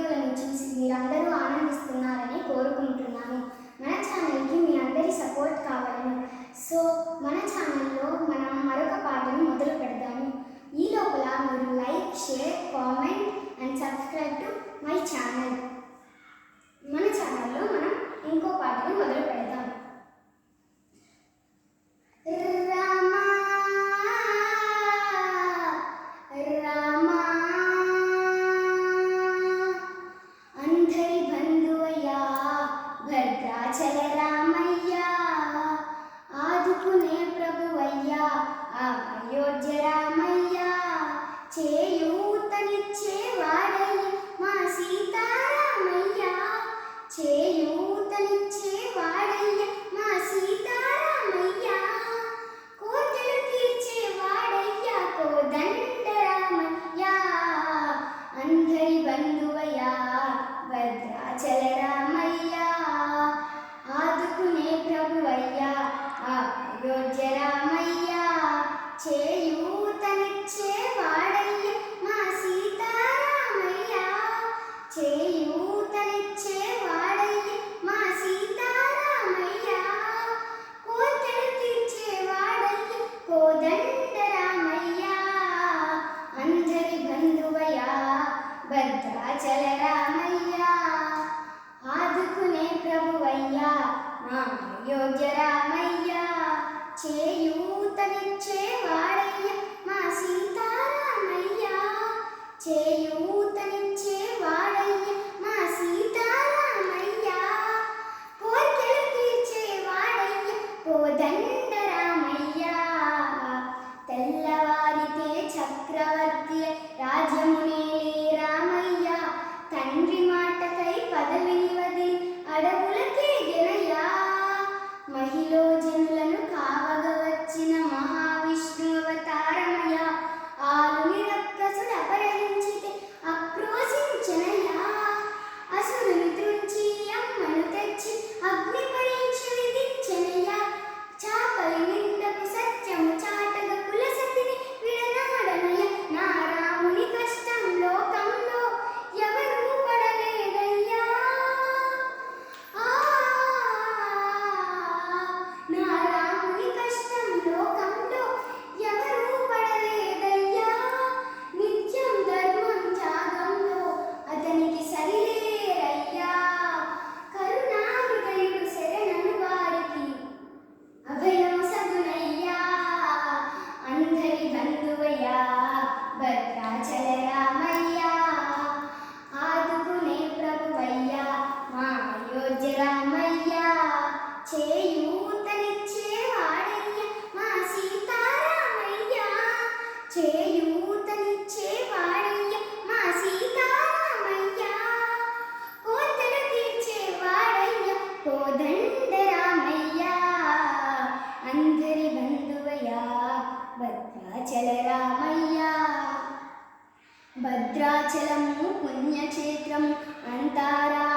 వీడియోలను చూసి మీరందరూ ఆనందిస్తున్నారని కోరుకుంటున్నాను. మన ఛానల్కి మీ అందరి సపోర్ట్ కావాలను. సో మన ఛానల్లో మనం మరొక పాటను మొదలు పెడదాము. ఈ లోపల మీరు like, share, comment and subscribe to my channel. మన ఛానల్లో మనం ఇంకో పాటను మొదలు పెడదాం. భద్రాచల రామయ్య ఆదుకునే ప్రభువయ్య, అయోధ్య రామయ్య చేయూతనిచ్చే వాడయ్య మా సీతారామయ్య, చేయూతనిచ్చే వాడయ్య మా సీతారామయ్య, కోటలు తీర్చే వాడయ్య కోదండ రామయ్య, అందరి బంధువయ్య భద్రాచల రామయ్య ఆదుకునే ప్రభువయ్య, అయోధ్య రామయ్య చేయూతనిచ్చే వాడయ్య మా సీతారామయ్య, చేయూతనిచ్చే వాడయ్య మా సీతారామయ్య, కోటలు తీర్చే వాడయ్య కోదండ రామయ్య, అందరి బంధువయ్య భద్రాచల రామయ్య ఆదుకునే ప్రభువయ్య, మా అయోధ్య రామయ్య చేయూతనిచ్చే వాడయ్య మా సీతారామయ్య, చేయూతనిచ్చే వాడయ్య మా సీతారామయ్య, కోర్కెలు తీర్చే వాడయ్య కోదండ రామయ్య, తెల్లవారితే చక్రవర్తి రాజమునేలే రామయ్య, తండ్రి మాటకై పదవిని వదిలి అడవులకే గెనయ్యా, మహిళ జనులను కావగ వచ్చిన మహావిష్ణు అవతారమయ్య, ఆలుని రక్కసుడు అపహరించితే ఆక్రోశించనయ్యా, అసురుని త్రుంచి అమ్మను తెచ్చి అగ్ని పరీక్ష విధించనయ్యా, చాపై నిందకు సత్యము చాటగ కులసతిని విడనాడనయ్య, నా రాముని కష్టం లోకంలో ఎవరూ పడలేదయ్యా, నా రాముని కష్టం లోకంలో ఎవరూ పడలేదయ్యా, నిత్యం ధర్మం త్యాగంలో అతనికి సరిలేరయ్యా, కరుణాహృదయుడు శరణను వారికి అభయం సగునయ్యా, అందరి బంధువయ్య భద్రాచల రామయ్య ఆదుకునే ప్రభువయ్య, మా అయోధ్య రామయ్య చేయూతనిచ్చే వాడయ్య మా సీతారామయ్య, చేయూతనిచ్చే వాడయ్య మా సీతారామయ్య, కోటలు తీర్చే వాడయ్య కోదండ రామయ్య, అందరి బంధువయ్య భద్రాచల రామయ్య. భద్రాచలము పుణ్యక్షేత్రము అంతారా